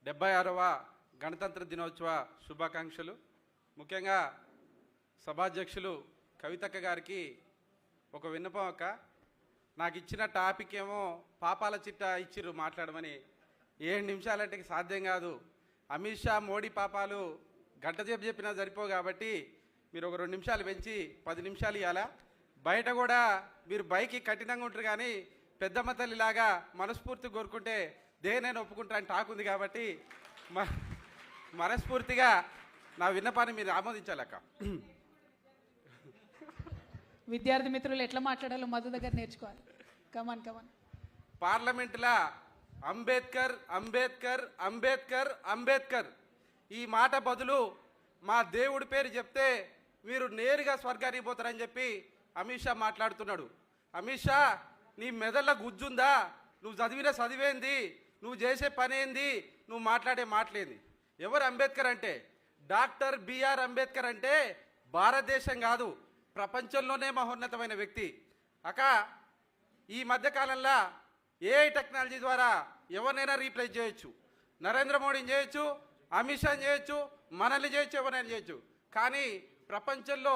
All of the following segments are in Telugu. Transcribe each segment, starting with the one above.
76వ గణతంత్ర దినోత్సవ శుభాకాంక్షలు. ముఖ్యంగా సభాధ్యక్షులు కవితక్క గారికి ఒక విన్నపం. అక్క, నాకు ఇచ్చిన టాపిక్ ఏమో పాపాల చిట్టా ఇచ్చిర్రు మాట్లాడమని. 7 నిమిషాలంటే సాధ్యం కాదు. అమిత్ షా మోడీ పాపాలు గంట సేపు చెప్పినా సరిపోవు కాబట్టి మీరు ఒక 2 నిమిషాలు పెంచి 10 నిమిషాలు ఇవ్వాలా. బయట కూడా మీరు బైకి కఠినంగా ఉంటారు, కానీ పెద్దమ్మ తల్లిలాగా మనస్ఫూర్తి కోరుకుంటే దేనైనా ఒప్పుకుంటా అని టాక్ ఉంది కాబట్టి మనస్ఫూర్తిగా నా విన్నపాన్ని మీరు ఆమోదించాలక్క. విద్యార్థి మిత్రులు ఎట్లా మాట్లాడాలో మధు దగ్గర నేర్చుకోవాలి. కమాన్ కమాన్. పార్లమెంటులా అంబేద్కర్ అంబేద్కర్ అంబేద్కర్ అంబేద్కర్ ఈ మాట బదులు మా దేవుడి పేరు చెప్తే మీరు నేరుగా స్వర్గానికి పోతారని చెప్పి అమిత్ షా మాట్లాడుతున్నాడు. అమిత్ షా, నీ మెదళ్ళ గుజ్జుందా? నువ్వు చదివిన చదివేంది? నువ్వు చేసే పని ఏంది? నువ్వు మాట్లాడే మాటలేంది? ఎవరు అంబేద్కర్ అంటే? డాక్టర్ బిఆర్ అంబేద్కర్ అంటే భారతదేశం కాదు, ప్రపంచంలోనే మహోన్నతమైన వ్యక్తి. అక్క, ఈ మధ్యకాలంలో ఏఐ టెక్నాలజీ ద్వారా ఎవరినైనా రీప్లేస్ చేయొచ్చు. నరేంద్ర మోడీని చేయొచ్చు, అమిత్ షాని చేయొచ్చు, మనల్ని చేయొచ్చు, ఎవరైనా చేయొచ్చు. కానీ ప్రపంచంలో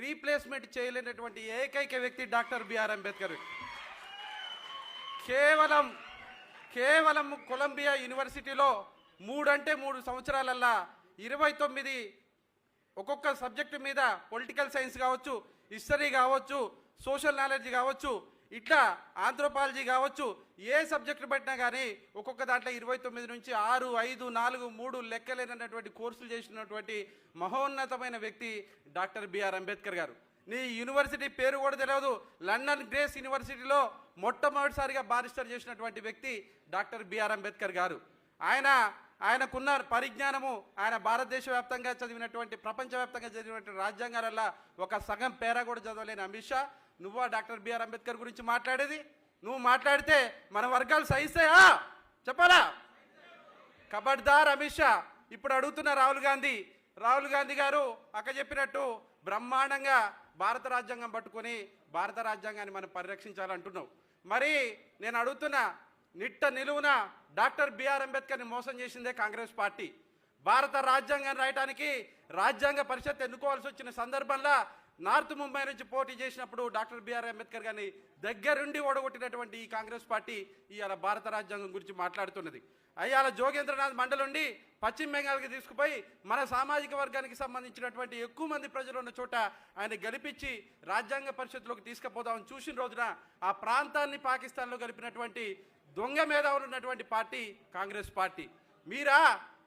రీప్లేస్మెంట్ చేయలేనటువంటి ఏకైక వ్యక్తి డాక్టర్ బిఆర్ అంబేద్కర్. కేవలం కొలంబియా యూనివర్సిటీలో 3 సంవత్సరాలల్లా 29 ఒక్కొక్క సబ్జెక్టు మీద పొలిటికల్ సైన్స్ కావచ్చు, హిస్టరీ కావచ్చు, సోషల్ నాలెడ్జ్ కావచ్చు, ఇట్లా ఆంథ్రోపాలజీ కావచ్చు, ఏ సబ్జెక్టు పెట్టినా కానీ ఒక్కొక్క దాంట్లో 29 నుంచి 6, 5, 4, 3 లెక్కలేనటువంటి కోర్సులు చేసినటువంటి మహోన్నతమైన వ్యక్తి డాక్టర్ బిఆర్ అంబేద్కర్ గారు. నీ యూనివర్సిటీ పేరు కూడా తెలియదు. లండన్ గ్రేస్ యూనివర్సిటీలో మొట్టమొదటిసారిగా బారిస్టర్ చేసినటువంటి వ్యక్తి డాక్టర్ బిఆర్ అంబేద్కర్ గారు. ఆయనకున్న పరిజ్ఞానము, ఆయన భారతదేశ వ్యాప్తంగా చదివినటువంటి, ప్రపంచవ్యాప్తంగా చదివినటువంటి రాజ్యాంగాలల్లో ఒక సగం పేరా కూడా చదవలేని అమిత్ షా, నువ్వా డాక్టర్ బిఆర్ అంబేద్కర్ గురించి మాట్లాడేది? నువ్వు మాట్లాడితే మన వర్గాలు సహిస్తాయా చెప్పాలా? ఖబర్దార్ అమిత్ షా. ఇప్పుడు అడుగుతున్న రాహుల్ గాంధీ గారు అక్క చెప్పినట్టు బ్రహ్మాండంగా భారత రాజ్యాంగం పట్టుకొని భారత రాజ్యాంగాన్ని మనం పరిరక్షించాలంటున్నావు. మరి నేను అడుగుతున్నా, నిట్ట నిలువున డాక్టర్ బిఆర్ అంబేద్కర్ని మోసం చేసిందే కాంగ్రెస్ పార్టీ. భారత రాజ్యాంగాన్ని రాయటానికి రాజ్యాంగ పరిషత్ ఎన్నుకోవాల్సి వచ్చిన సందర్భంలో నార్త్ ముంబై నుంచి పోటీ చేసినప్పుడు డాక్టర్ బిఆర్ అంబేద్కర్ గారిని దగ్గరుండి ఓడగొట్టినటువంటి ఈ కాంగ్రెస్ పార్టీ ఇవాళ భారత రాజ్యాంగం గురించి మాట్లాడుతున్నది. అయ్యాల జోగేంద్రనాథ్ మండల్ నుండి పశ్చిమ బెంగాల్కి తీసుకుపోయి మన సామాజిక వర్గానికి సంబంధించినటువంటి ఎక్కువ మంది ప్రజలు ఉన్న చోట ఆయన గెలిపించి రాజ్యాంగ పరిషత్లోకి తీసుకుపోదామని చూసిన రోజున ఆ ప్రాంతాన్ని పాకిస్తాన్లో గెలిపినటువంటి దొంగ మేధావులు ఉన్నటువంటి పార్టీ కాంగ్రెస్ పార్టీ.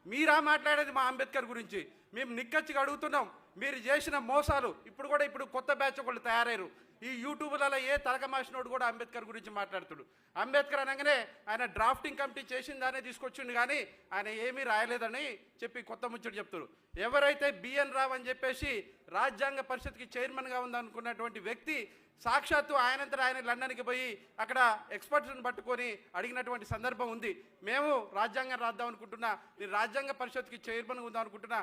మీరా మాట్లాడేది మా అంబేద్కర్ గురించి? మేము నిక్కచ్చిగా అడుగుతున్నాం. మీరు చేసిన మోసాలు ఇప్పుడు కొత్త బ్యాచ్ ఒకళ్ళు తయారయ్యారు. ఈ యూట్యూబ్లలో ఏ తలకమాసినోడు కూడా అంబేద్కర్ గురించి మాట్లాడుతుడు. అంబేద్కర్ అనగానే ఆయన డ్రాఫ్టింగ్ కమిటీ చేసిందానే తీసుకొచ్చిండు, కానీ ఆయన ఏమీ రాయలేదని చెప్పి కొత్త ముచ్చట చెప్తారు. ఎవరైతే బిఎన్ రావు అని చెప్పేసి రాజ్యాంగ పరిషత్కి చైర్మన్గా ఉందనుకున్నటువంటి వ్యక్తి సాక్షాత్తు ఆయన లండన్కి పోయి అక్కడ ఎక్స్పర్ట్స్ని పట్టుకొని అడిగినటువంటి సందర్భం ఉంది. మేము రాజ్యాంగం రాద్దాం అనుకుంటున్నా, నేను రాజ్యాంగ పరిషత్కి చైర్మన్గా ఉందాం అనుకుంటున్నా,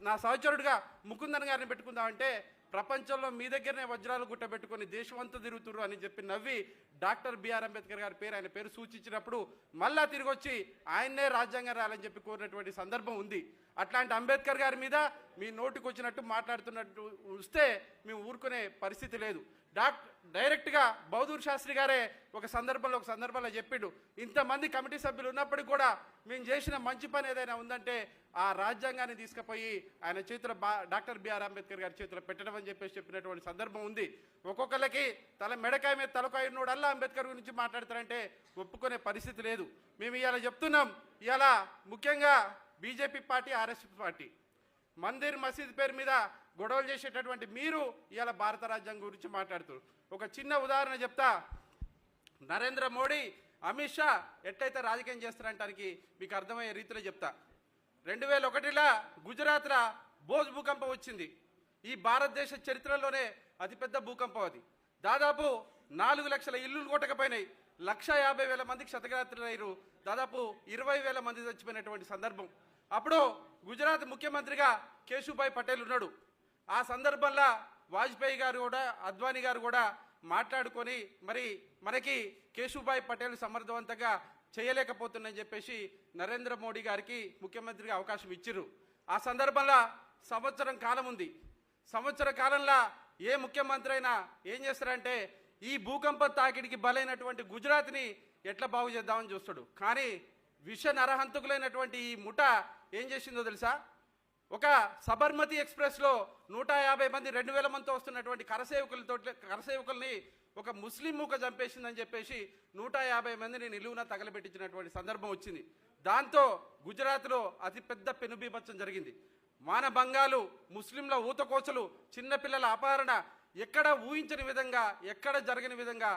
నా సహచరుడిగా ముకుందన్ గారిని పెట్టుకుందామంటే ప్రపంచంలో మీ దగ్గరనే వజ్రాలు గుట్టబెట్టుకొని దేశమంతా తిరుగుతున్నారు అని చెప్పి నవ్వి డాక్టర్ బిఆర్ అంబేద్కర్ గారి పేరు, ఆయన పేరు సూచించినప్పుడు మళ్ళా తిరిగి వచ్చి ఆయన్నే రాజ్యాంగం రాయాలని చెప్పి కోరినటువంటి సందర్భం ఉంది. అట్లాంటి అంబేద్కర్ గారి మీద మీ నోటికి వచ్చినట్టు మాట్లాడుతున్నట్టు వస్తే మేము ఊరుకునే పరిస్థితి లేదు. డైరెక్ట్గా బౌద్ధూర్ శాస్త్రి గారే ఒక సందర్భంలో చెప్పిండు, ఇంతమంది కమిటీ సభ్యులు ఉన్నప్పటికీ కూడా మేము చేసిన మంచి పని ఏదైనా ఉందంటే ఆ రాజ్యాంగాన్ని తీసుకుపోయి ఆయన చేతిలో డాక్టర్ బిఆర్ అంబేద్కర్ గారి చేతిలో పెట్టడం అని చెప్పినటువంటి సందర్భం ఉంది. ఒక్కొక్కరికి మెడకాయ మీద తలకాయ ఉన్నోడల్లా అంబేద్కర్ గురించి మాట్లాడతారంటే ఒప్పుకునే పరిస్థితి లేదు. మేము ఇవాళ చెప్తున్నాం, ఇవాళ ముఖ్యంగా BJP party, RSS party Mandir మసీద్ పేరు మీద గొడవలు చేసేటటువంటి మీరు ఇవాళ భారత రాజ్యాంగం గురించి మాట్లాడుతారు. ఒక చిన్న ఉదాహరణ చెప్తా. నరేంద్ర మోడీ, అమిత్ షా ఎట్లయితే రాజకీయం చేస్తారంటానికి మీకు అర్థమయ్యే రీతిలో చెప్తా. 2001లో గుజరాత్లో బోజ్ భూకంపం వచ్చింది. ఈ భారతదేశ చరిత్రలోనే అతిపెద్ద భూకంపం అది. దాదాపు 4 లక్షల ఇల్లులు కొట్టకపోయినాయి. 1,50,000 మందికి క్షతగాత్రులయ్యారు. దాదాపు 20,000 మంది చచ్చిపోయినటువంటి సందర్భం. అప్పుడు గుజరాత్ ముఖ్యమంత్రిగా కేశుభాయ్ పటేల్ ఉన్నాడు. ఆ సందర్భంలో వాజ్పేయి గారు కూడా, అద్వానీ గారు కూడా మాట్లాడుకొని మరి మనకి కేశుభాయ్ పటేల్ సమర్థవంతంగా చేయలేకపోతుందని చెప్పేసి నరేంద్ర మోడీ గారికి ముఖ్యమంత్రిగా అవకాశం ఇచ్చిర్రు. ఆ సందర్భంలో సంవత్సరం కాలం ఉంది. సంవత్సర కాలంలో ఏ ముఖ్యమంత్రి అయినా ఏం చేస్తారంటే ఈ భూకంప తాకిడికి బలైనటువంటి గుజరాత్ని ఎట్లా బాగు చేద్దామని చూస్తాడు. కానీ విష నరహంతకులైనటువంటి ఈ ముఠ ఏం చేసిందో తెలుసా? ఒక సబర్మతి ఎక్స్ప్రెస్లో 150 మంది 2000 మందితో వస్తున్నటువంటి కరసేవకుల్ని ఒక ముస్లిం మూక చంపేసిందని చెప్పేసి 150 మందిని నిలువున తగలబెట్టించినటువంటి సందర్భం వచ్చింది. దాంతో గుజరాత్లో అతిపెద్ద పెనుబీభత్సం జరిగింది. మానభంగాలు, ముస్లింల ఊతకోసలు, చిన్నపిల్లల అపహరణ, ఎక్కడ ఊహించని విధంగా, ఎక్కడ జరగని విధంగా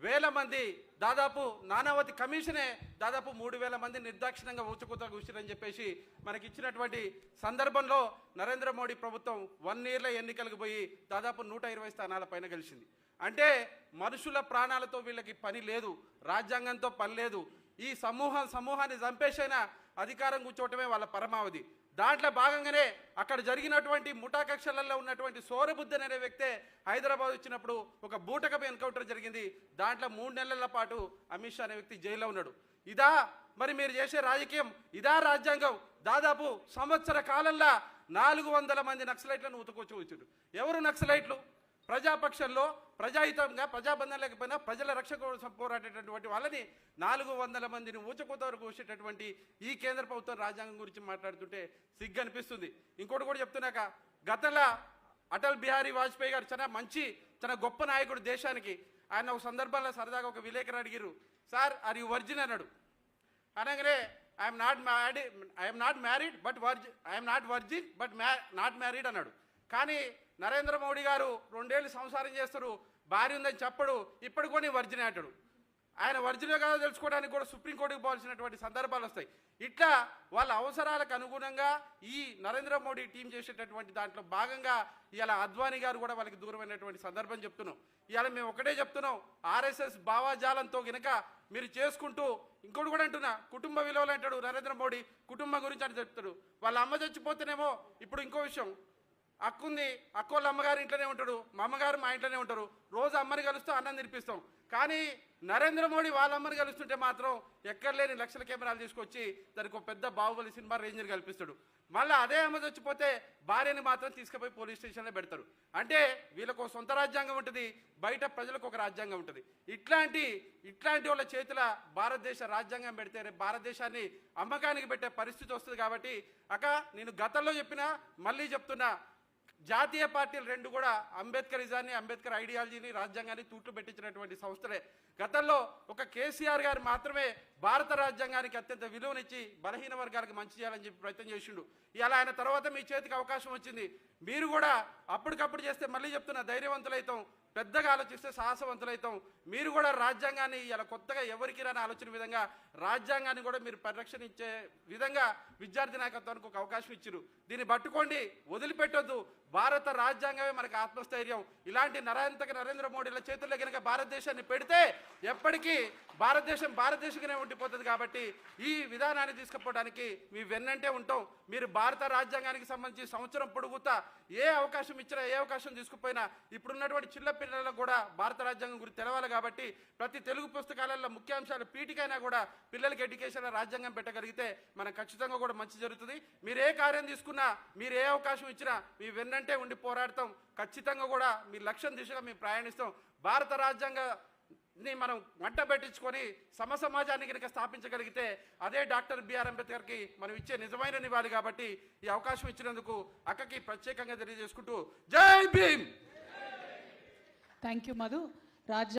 వేల మంది, దాదాపు నానావతి కమిషనే దాదాపు 3000 మంది నిర్దాక్షిణ్యంగా ఊచకూత కూర్చుని చెప్పేసి మనకి ఇచ్చినటువంటి సందర్భంలో నరేంద్ర మోడీ ప్రభుత్వం 1 ఇయర్లో ఎన్నికలకు పోయి దాదాపు 120 స్థానాల పైన గెలిచింది. అంటే మనుషుల ప్రాణాలతో వీళ్ళకి పని లేదు, రాజ్యాంగంతో పని లేదు. ఈ సమూహాన్ని చంపేసైనా అధికారం కూర్చోవటమే వాళ్ళ పరమావధి. దాంట్లో భాగంగానే అక్కడ జరిగినటువంటి ముఠా కక్షలలో ఉన్నటువంటి సోరబుద్ధన్ అనే వ్యక్తే హైదరాబాద్ వచ్చినప్పుడు ఒక బూటకపు ఎన్కౌంటర్ జరిగింది. దాంట్లో 3 నెలల పాటు అమిత్ షా అనే వ్యక్తి జైల్లో ఉన్నాడు. ఇదా మరి మీరు చేసే రాజకీయం? ఇదా రాజ్యాంగం? దాదాపు సంవత్సర కాలంలో 400 మంది నక్సలైట్లను ఉతుకొచ్చి. ఎవరు నక్సలైట్లు? ప్రజాపక్షంలో ప్రజాహితంగా ప్రజాబంధం లేకపోయినా ప్రజల రక్షణ కోసం పోరాడేటటువంటి వాళ్ళని 400 మందిని ఊచకోతవరు కూసేటటువంటి ఈ కేంద్ర ప్రభుత్వం రాజ్యాంగం గురించి మాట్లాడుతుంటే సిగ్గు అనిపిస్తుంది. ఇంకోటి కూడా చెప్తున్నాక, గతంలో అటల్ బిహారీ వాజ్పేయి గారు చాలా గొప్ప నాయకుడు దేశానికి. ఆయన ఒక సందర్భంలో సరదాగా ఒక విలేకరు అడిగారు, సార్ ఆర్ యు వర్జిన్ అన్నాడు. అనగానే I'm not married but not married అన్నాడు. కానీ నరేంద్ర మోడీ గారు 2 ఏళ్ళు సంసారం చేస్తారు, భార్య ఉందని చెప్పడు, ఇప్పటికి కూడా వర్జిన్ అంటాడు. ఆయన వర్జిన్ కాదో తెలుసుకోవడానికి కూడా సుప్రీంకోర్టుకు పోవాల్సినటువంటి సందర్భాలు వస్తాయి. ఇట్లా వాళ్ళ అవసరాలకు అనుగుణంగా ఈ నరేంద్ర మోడీ టీం చేసేటటువంటి దాంట్లో భాగంగా ఇవాళ అద్వానీ గారు కూడా వాళ్ళకి దూరమైనటువంటి సందర్భం చెప్తున్నాం. ఇవాళ మేము ఒకటే చెప్తున్నాం, ఆర్ఎస్ఎస్ భావాజాలంతో గనక మీరు చేసుకుంటూ, ఇంకోటి కూడా అంటున్నా, కుటుంబ విలువలు అంటాడు నరేంద్ర మోడీ, కుటుంబం గురించి అని చెప్తాడు. వాళ్ళ అమ్మ చచ్చిపోతేనేమో, ఇప్పుడు ఇంకో విషయం, అక్కోళ్ళ అమ్మగారు ఇంట్లోనే ఉంటాడు, మా అమ్మగారు మా ఇంట్లోనే ఉంటారు, రోజు అమ్మని కలుస్తూ అన్నం తినిపిస్తాం. కానీ నరేంద్ర మోడీ వాళ్ళ అమ్మని కలుస్తుంటే మాత్రం ఎక్కడ లేని లక్షల కెమెరాలు తీసుకొచ్చి దానికి ఒక పెద్ద బాహుబలి సినిమా రేంజర్ కల్పిస్తాడు. మళ్ళీ అదే అమ్మ చచ్చిపోతే భార్యని మాత్రం తీసుకుపోయి పోలీస్ స్టేషన్లో పెడతారు. అంటే వీళ్ళకు ఒక సొంత రాజ్యాంగం ఉంటుంది, బయట ప్రజలకు ఒక రాజ్యాంగం ఉంటుంది. ఇట్లాంటి వాళ్ళ చేతుల భారతదేశ రాజ్యాంగం పెడితే రేపు భారతదేశాన్ని అమ్మకానికి పెట్టే పరిస్థితి వస్తుంది. కాబట్టి నేను గతంలో చెప్పినా మళ్ళీ చెప్తున్నా, జాతీయ పార్టీలు 2 కూడా అంబేద్కరిజాన్ని, అంబేద్కర్ ఐడియాలజీని, రాజ్యాంగాన్ని తూట్లు పెట్టించినటువంటి సంస్థలే. గతంలో ఒక కేసీఆర్ గారు మాత్రమే భారత రాజ్యాంగానికి అత్యంత విలువనిచ్చి బలహీన వర్గాలకు మంచి చేయాలని చెప్పి ప్రయత్నం చేసిండు. ఇలా ఆయన తర్వాత మీ చేతికి అవకాశం వచ్చింది. మీరు కూడా అప్పటికప్పుడు చేస్తే, మళ్ళీ చెప్తున్నా, ధైర్యవంతులైతాం, పెద్దగా ఆలోచిస్తే సాహసవంతులైతాం. మీరు కూడా రాజ్యాంగాన్ని ఇలా కొత్తగా ఎవరికి రాని ఆలోచన విధంగా రాజ్యాంగాన్ని కూడా మీరు పరిరక్షించే విధంగా విద్యార్థి నాయకత్వానికి ఒక అవకాశం ఇచ్చారు. దీన్ని పట్టుకోండి, వదిలిపెట్టొద్దు. భారత రాజ్యాంగమే మనకు ఆత్మస్థైర్యం. ఇలాంటి నరేంద్ర మోడీల చేతుల్లో కనుక భారతదేశాన్ని పెడితే ఎప్పటికీ భారతదేశంగానే ఉండిపోతుంది. కాబట్టి ఈ విధానాన్ని తీసుకుపోవడానికి మీ వెన్నంటే ఉంటాం. మీరు భారత రాజ్యాంగానికి సంబంధించి సంవత్సరం పొడుగుతా ఏ అవకాశం ఇచ్చినా, ఏ అవకాశం తీసుకుపోయినా, ఇప్పుడున్నటువంటి చిన్న పిల్లలకు కూడా భారత రాజ్యాంగం గురించి తెలవాలి. కాబట్టి ప్రతి తెలుగు పుస్తకాలలో ముఖ్యాంశాలు పీఠికైనా కూడా పిల్లలకి ఎడ్యుకేషన్ రాజ్యాంగం పెట్టగలిగితే మనకు ఖచ్చితంగా కూడా మంచి జరుగుతుంది. మీరు ఏ కార్యం తీసుకున్నా, మీరు ఏ అవకాశం ఇచ్చినా మీ వెన్నంటే ఉండి పోరాడతాం. ఖచ్చితంగా కూడా మీ లక్ష్యం దిశగా మేము ప్రయాణిస్తాం. భారత రాజ్యాంగాన్ని మనం వంట పెట్టించుకొని సమాజాన్ని కనుక స్థాపించగలిగితే అదే డాక్టర్ బిఆర్ అంబేద్కర్కి మనం ఇచ్చే నిజమైన నివాళి. కాబట్టి ఈ అవకాశం ఇచ్చినందుకు అక్కకి ప్రత్యేకంగా తెలియజేసుకుంటూ జై భీమ్. Thank you Madhu.